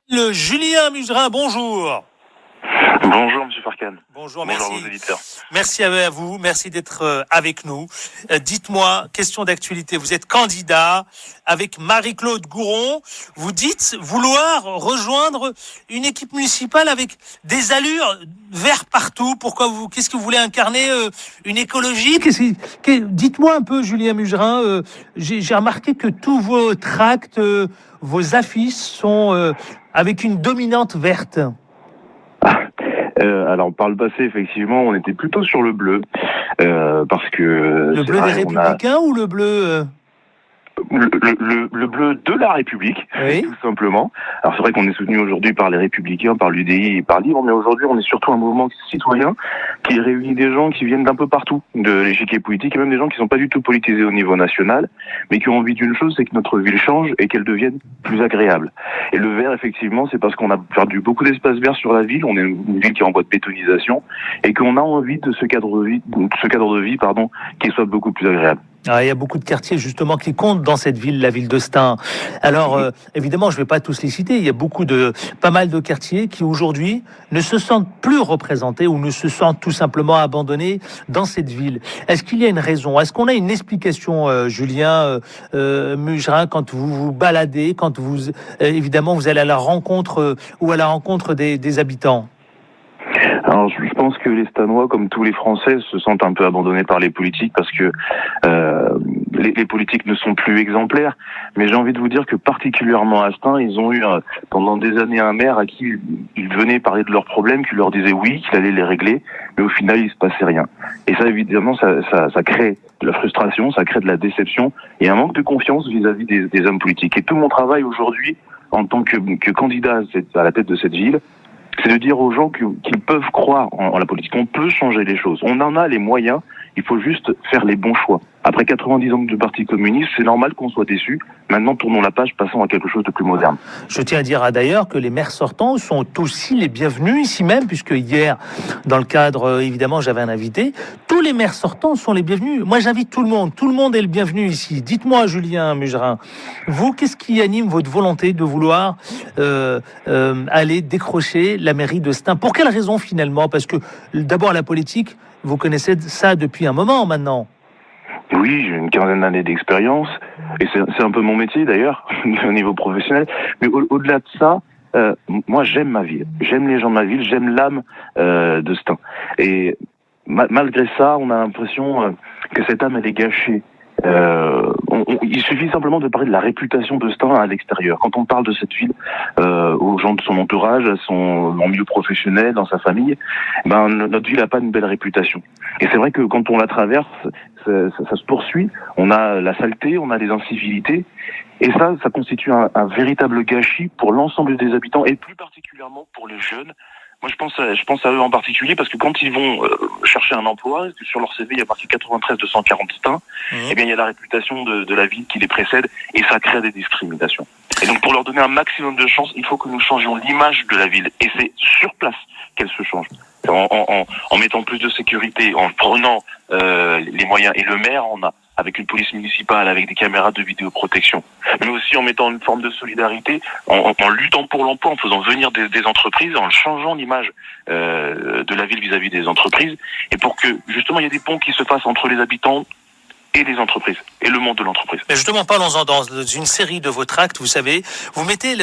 Le Julien Muserin, bonjour. Bonjour Monsieur Farkan. Bonjour, Bonjour merci. aux éditeurs. Merci à vous, merci d'être avec nous. Dites-moi, question d'actualité, vous êtes candidat avec Marie-Claude Gouron. Vous dites vouloir rejoindre une équipe municipale avec des allures vert partout. Qu'est-ce que vous voulez incarner, une écologie? Dites-moi un peu, Julien Muserin. J'ai remarqué que tous vos tracts, vos affiches sont avec une dominante verte. Alors par le passé, effectivement, on était plutôt sur le bleu, parce que le bleu des Républicains ou le bleu le bleu de la République, oui. Tout simplement. Alors c'est vrai qu'on est soutenu aujourd'hui par les Républicains, par l'UDI et par Libre, mais aujourd'hui on est surtout un mouvement citoyen qui réunit des gens qui viennent d'un peu partout de l'échiquier politique, et même des gens qui sont pas du tout politisés au niveau national, mais qui ont envie d'une chose, c'est que notre ville change et qu'elle devienne plus agréable. Et le vert, effectivement, c'est parce qu'on a perdu beaucoup d'espace vert sur la ville, on est une ville qui est en voie de bétonisation, et qu'on a envie de ce cadre de vie, qui soit beaucoup plus agréable. Ah, il y a beaucoup de quartiers justement qui comptent dans cette ville, la ville de Stein. Alors évidemment, je ne vais pas tous les citer. Il y a pas mal de quartiers qui aujourd'hui ne se sentent plus représentés ou ne se sentent tout simplement abandonnés dans cette ville. Est-ce qu'il y a une raison? Est-ce qu'on a une explication, Julien Muserin, quand vous vous baladez, quand vous évidemment vous allez à la rencontre ou à la rencontre des habitants? Alors, je pense que les Stanois, comme tous les Français, se sentent un peu abandonnés par les politiques parce que les politiques ne sont plus exemplaires. Mais j'ai envie de vous dire que particulièrement à Stein, ils ont eu pendant des années un maire à qui ils venaient parler de leurs problèmes, qui leur disait oui, qu'il allait les régler, mais au final, il se passait rien. Et ça, évidemment, ça crée de la frustration, ça crée de la déception et un manque de confiance vis-à-vis des hommes politiques. Et tout mon travail aujourd'hui, en tant que candidat à la tête de cette ville, c'est de dire aux gens qu'ils peuvent croire en la politique. On peut changer les choses. On en a les moyens. Il faut juste faire les bons choix. Après 90 ans de parti communiste, c'est normal qu'on soit déçu. Maintenant, tournons la page, passons à quelque chose de plus moderne. Je tiens à dire d'ailleurs que les maires sortants sont aussi les bienvenus ici même, puisque hier, dans le cadre, évidemment, j'avais un invité. Tous les maires sortants sont les bienvenus. Moi, j'invite tout le monde est le bienvenu ici. Dites-moi, Julien Muserin, vous, qu'est-ce qui anime votre volonté de vouloir aller décrocher la mairie de Stein? Pour quelle raison finalement? Parce que d'abord, la politique, vous connaissez ça depuis un moment maintenant. Oui, j'ai une quinzaine d'années d'expérience, et c'est un peu mon métier d'ailleurs, au niveau professionnel. Mais au-delà de ça, moi j'aime ma ville, j'aime les gens de ma ville, j'aime l'âme de Stein. Et malgré ça, on a l'impression que cette âme elle est gâchée. Il suffit simplement de parler de la réputation de Stein à l'extérieur. Quand on parle de cette ville aux gens de son entourage, en milieu professionnel, dans sa famille, notre ville n'a pas une belle réputation. Et c'est vrai que quand on la traverse, ça se poursuit. On a la saleté, on a les incivilités, et ça constitue un véritable gâchis pour l'ensemble des habitants, et plus particulièrement pour les jeunes. Moi, je pense à eux en particulier parce que quand ils vont chercher un emploi, sur leur CV, il y a marqué 93 240 Stein, eh bien, il y a la réputation de la ville qui les précède et ça crée des discriminations. Et donc, pour leur donner un maximum de chance, il faut que nous changions l'image de la ville. Et c'est sur place qu'elle se change. En mettant plus de sécurité, en prenant les moyens. Et le maire en a, avec une police municipale, avec des caméras de vidéoprotection, mais aussi en mettant une forme de solidarité, en luttant pour l'emploi, en faisant venir des entreprises, en changeant l'image de la ville vis-à-vis des entreprises, et pour que justement il y ait des ponts qui se fassent entre les habitants et les entreprises, et le monde de l'entreprise. Mais justement, parlons-en. Dans une série de vos tracts, vous savez, vous mettez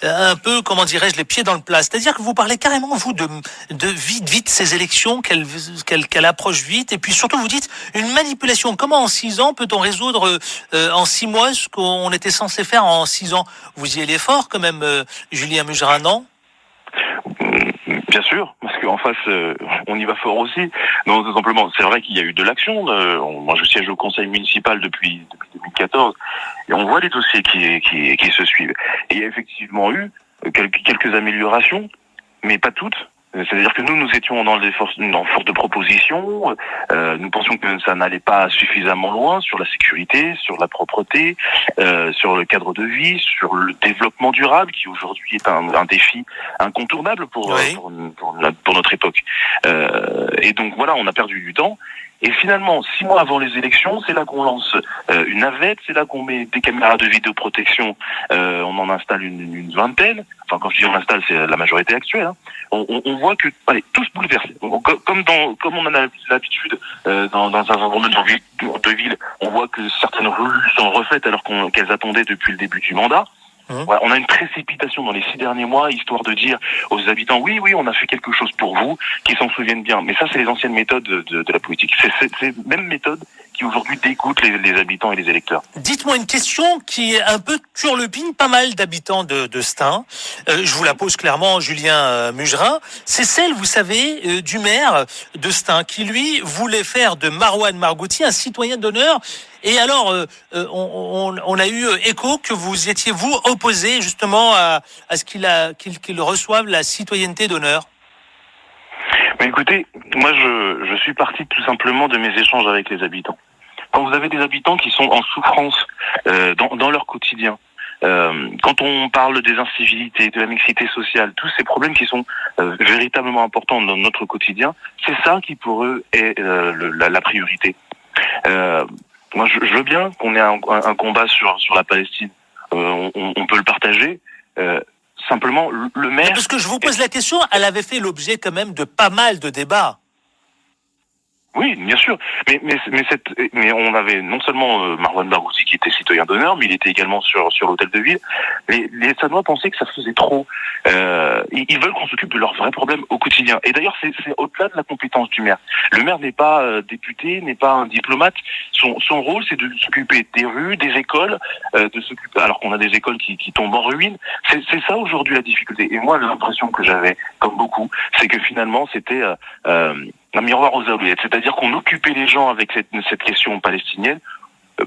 un peu, comment dirais-je, les pieds dans le plat. C'est-à-dire que vous parlez carrément, vous, de vite ces élections, qu'elle approche vite, et puis surtout, vous dites une manipulation. Comment en 6 ans peut-on résoudre en 6 mois ce qu'on était censé faire en 6 ans? Vous y allez fort, quand même, Julien Muserin, non? Bien sûr, parce qu'en face, on y va fort aussi. Non, tout simplement, c'est vrai qu'il y a eu de l'action. Moi, je siège au conseil municipal depuis 2014, et on voit les dossiers qui se suivent. Et il y a effectivement eu quelques améliorations, mais pas toutes. C'est-à-dire que nous étions dans force de proposition. Nous pensions que ça n'allait pas suffisamment loin sur la sécurité, sur la propreté, sur le cadre de vie, sur le développement durable, qui aujourd'hui est un défi incontournable pour notre époque. Et donc voilà, on a perdu du temps. Et finalement, 6 mois avant les élections, c'est là qu'on lance une navette, c'est là qu'on met des caméras de vidéoprotection, on en installe une vingtaine. Enfin, quand je dis on installe, c'est la majorité actuelle. Hein. On voit que, allez, tous bouleversés. Comme on en a l'habitude dans un certain nombre de villes, on voit que certaines rues sont refaites alors qu'elles attendaient depuis le début du mandat. Voilà, on a une précipitation dans les 6 derniers mois, histoire de dire aux habitants, oui, on a fait quelque chose pour vous, qu'ils s'en souviennent bien. Mais ça, c'est les anciennes méthodes de la politique. C'est ces mêmes méthodes qui aujourd'hui dégoûtent les habitants et les électeurs. Dites-moi une question qui est un peu turlupine pas mal d'habitants de Stein. Je vous la pose clairement, Julien Mugerin. C'est celle, vous savez, du maire de Stein qui, lui, voulait faire de Marouane Margouti un citoyen d'honneur. Et alors, on a eu écho que vous étiez, vous, opposé justement à ce qu'il reçoive la citoyenneté d'honneur. Mais écoutez, moi je suis parti tout simplement de mes échanges avec les habitants. Quand vous avez des habitants qui sont en souffrance dans leur quotidien, quand on parle des incivilités, de la mixité sociale, tous ces problèmes qui sont véritablement importants dans notre quotidien, c'est ça qui pour eux est la priorité. Moi je veux bien qu'on ait un combat sur la Palestine, on peut le partager. Simplement, le maire... Parce que je vous pose la question, elle avait fait l'objet quand même de pas mal de débats. Oui, bien sûr. Mais on avait non seulement Marouane Margouti qui était citoyen d'honneur, mais il était également sur l'hôtel de ville. Les Stanois pensaient que ça faisait trop. Ils veulent qu'on s'occupe de leurs vrais problèmes au quotidien. Et d'ailleurs, c'est au-delà de la compétence du maire. Le maire n'est pas député, n'est pas un diplomate. Son rôle, c'est de s'occuper des rues, des écoles, de s'occuper. Alors qu'on a des écoles qui tombent en ruine. C'est ça aujourd'hui la difficulté. Et moi, l'impression que j'avais, comme beaucoup, c'est que finalement, c'était un miroir aux oubliettes, c'est-à-dire qu'on occupait les gens avec cette question palestinienne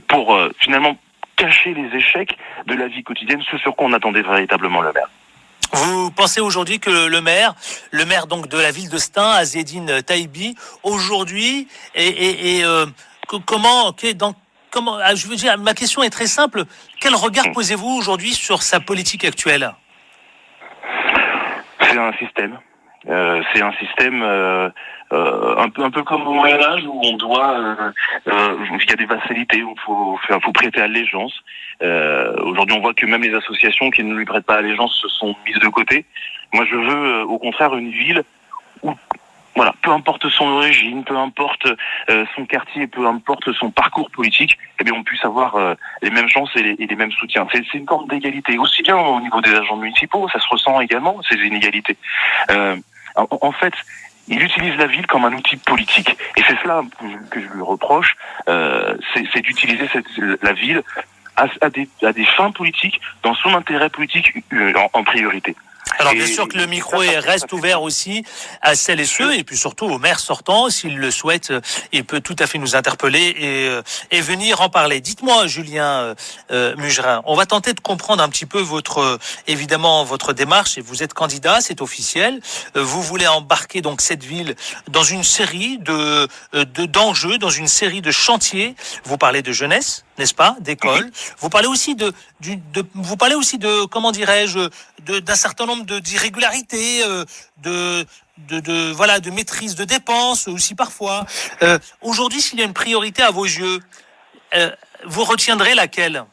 pour finalement cacher les échecs de la vie quotidienne, ce sur quoi on attendait véritablement le maire. Vous pensez aujourd'hui que le maire donc de la ville de Stein, Azzedine Taïbi, aujourd'hui comment je veux dire, ma question est très simple. Quel regard posez-vous aujourd'hui sur sa politique actuelle? C'est un système. Un peu comme au Moyen-Âge où on doit, il y a des vassalités où il faut prêter allégeance. Aujourd'hui, on voit que même les associations qui ne lui prêtent pas allégeance se sont mises de côté. Moi, je veux, au contraire, une ville où, voilà, peu importe son origine, peu importe son quartier, peu importe son parcours politique, eh bien, on puisse avoir les mêmes chances et les mêmes soutiens. C'est une forme d'égalité, aussi bien au niveau des agents municipaux, ça se ressent également, ces inégalités. En fait, il utilise la ville comme un outil politique. Et c'est cela que je lui reproche, c'est d'utiliser la ville à des fins politiques, dans son intérêt politique en priorité. Alors bien sûr que le micro reste ouvert aussi à celles et ceux, et puis surtout au maire sortant, s'il le souhaite, il peut tout à fait nous interpeller et venir en parler. Dites-moi, Julien Mugerin, on va tenter de comprendre un petit peu évidemment votre démarche. Et vous êtes candidat, c'est officiel. Vous voulez embarquer donc cette ville dans une série d'enjeux, dans une série de chantiers. Vous parlez de jeunesse, n'est-ce pas, d'école. Vous parlez aussi de comment dirais-je, d'un certain nombre d'irrégularités, de maîtrise de dépenses aussi parfois. Aujourd'hui, s'il y a une priorité à vos yeux, vous retiendrez laquelle?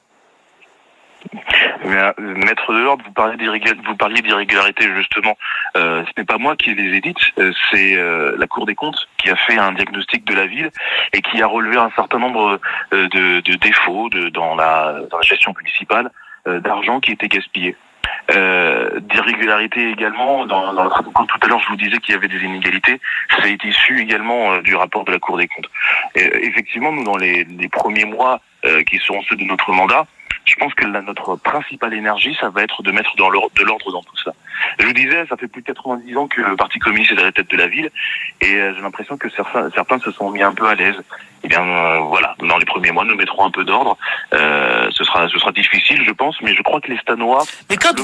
Maître de l'ordre, vous parliez d'irrégularité justement. Ce n'est pas moi qui les édite, c'est la Cour des comptes qui a fait un diagnostic de la ville et qui a relevé un certain nombre de défauts dans la gestion municipale, d'argent qui était gaspillé. D'irrégularité également quand tout à l'heure je vous disais qu'il y avait des inégalités, ça est issu également du rapport de la Cour des comptes. Effectivement, nous dans les premiers mois qui seront ceux de notre mandat, je pense que notre principale énergie, ça va être de mettre de l'ordre dans tout ça. Je vous disais, ça fait plus de 90 ans que le Parti communiste est à la tête de la ville, et j'ai l'impression que certains se sont mis un peu à l'aise. Eh bien, voilà, dans les premiers mois, nous mettrons un peu d'ordre. Ce sera difficile, je pense, mais je crois que les Stanois... Mais quand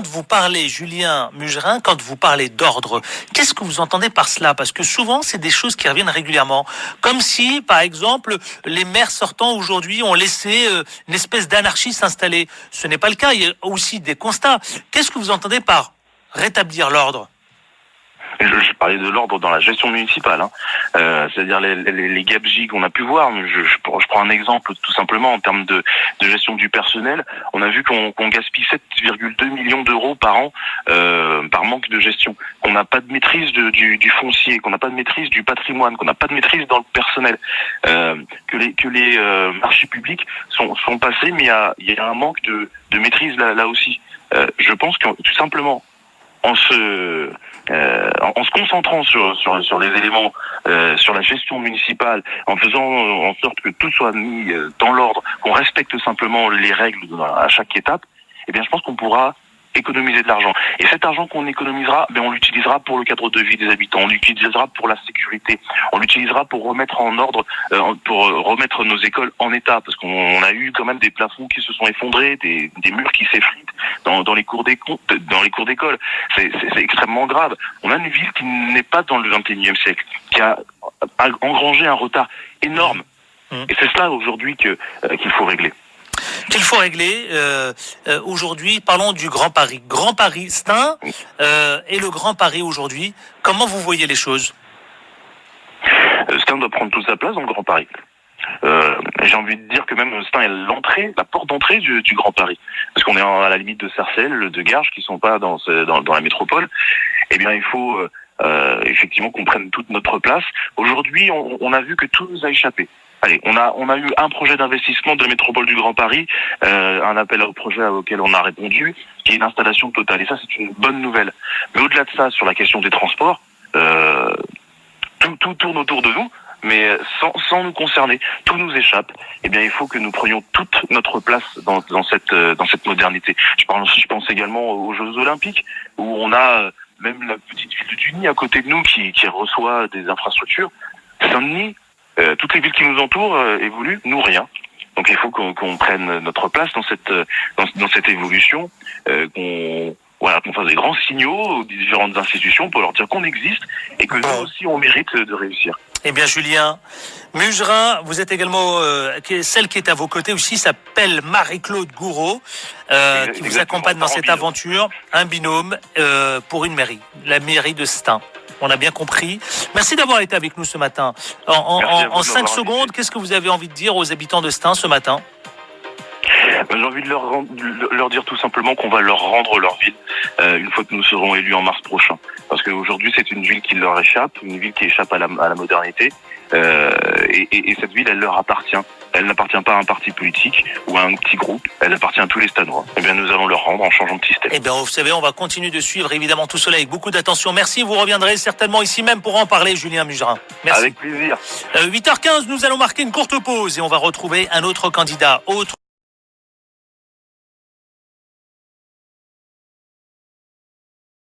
vous parlez, Julien Mugerin, quand vous parlez d'ordre, qu'est-ce que vous entendez par cela? Parce que souvent, c'est des choses qui reviennent régulièrement. Comme si, par exemple, les maires sortants aujourd'hui ont laissé une espèce d'anarchie s'installer. Ce n'est pas le cas, il y a aussi des constats. Qu'est-ce que vous entendez par rétablir l'ordre? Je parlais de l'ordre dans la gestion municipale, hein. C'est-à-dire les gabegies qu'on a pu voir. Je prends un exemple tout simplement en termes de gestion du personnel. On a vu qu'on gaspille 7,2 millions d'euros par an par manque de gestion, qu'on n'a pas de maîtrise du foncier, qu'on n'a pas de maîtrise du patrimoine, qu'on n'a pas de maîtrise dans le personnel, que les marchés publics sont passés, mais il y a un manque de maîtrise là aussi. Je pense que tout simplement en se concentrant sur les éléments, sur la gestion municipale, en faisant en sorte que tout soit mis dans l'ordre, qu'on respecte simplement les règles à chaque étape, eh bien je pense qu'on pourra économiser de l'argent. Et cet argent qu'on économisera, on l'utilisera pour le cadre de vie des habitants, on l'utilisera pour la sécurité, on l'utilisera pour remettre en ordre, pour remettre nos écoles en état, parce qu'on a eu quand même des plafonds qui se sont effondrés, des murs qui s'effritent dans les cours d'école. C'est extrêmement grave. On a une ville qui n'est pas dans le 21e siècle, qui a engrangé un retard énorme. Et c'est cela aujourd'hui qu'il faut régler. Qu'il faut régler. Aujourd'hui, parlons du Grand Paris. Grand Paris, Stein et le Grand Paris aujourd'hui. Comment vous voyez les choses? Stein doit prendre toute sa place dans le Grand Paris. J'ai envie de dire que même Stein est la porte d'entrée du Grand Paris. Parce qu'on est à la limite de Sarcelles, de Garges, qui sont pas dans la métropole. Eh bien, il faut effectivement qu'on prenne toute notre place. Aujourd'hui, on a vu que tout nous a échappé. Allez, on a eu un projet d'investissement de la métropole du Grand Paris, un appel au projet auquel on a répondu, qui est une installation totale. Et ça, c'est une bonne nouvelle. Mais au-delà de ça, sur la question des transports, tout tourne autour de nous, mais sans nous concerner. Tout nous échappe. Eh bien, il faut que nous prenions toute notre place dans cette modernité. Je pense également aux Jeux Olympiques, où on a même la petite ville de Duny à côté de nous qui reçoit des infrastructures. Saint-Denis, toutes les villes qui nous entourent évoluent, nous rien. Donc il faut qu'on prenne notre place dans cette évolution, qu'on fasse des grands signaux aux différentes institutions pour leur dire qu'on existe et que nous aussi on mérite de réussir. Eh bien, Julien Mugerin, vous êtes également celle qui est à vos côtés aussi, s'appelle Marie-Claude Gouraud, qui vous accompagne dans cette aventure, un binôme pour une mairie, la mairie de Stein. On a bien compris. Merci d'avoir été avec nous ce matin. En 5 secondes, qu'est-ce que vous avez envie de dire aux habitants de Stein ce matin? J'ai envie de leur dire tout simplement qu'on va leur rendre leur ville une fois que nous serons élus en mars prochain. Parce qu'aujourd'hui, c'est une ville qui leur échappe, une ville qui échappe à la modernité. Et cette ville, elle leur appartient. Elle n'appartient pas à un parti politique ou à un petit groupe. Elle appartient à tous les Stanois. Eh bien, nous allons leur rendre en changeant de système. Eh bien, vous savez, on va continuer de suivre évidemment tout cela avec beaucoup d'attention. Merci. Vous reviendrez certainement ici même pour en parler, Julien Mugerin. Merci. Avec plaisir. 8h15, nous allons marquer une courte pause et on va retrouver un autre candidat.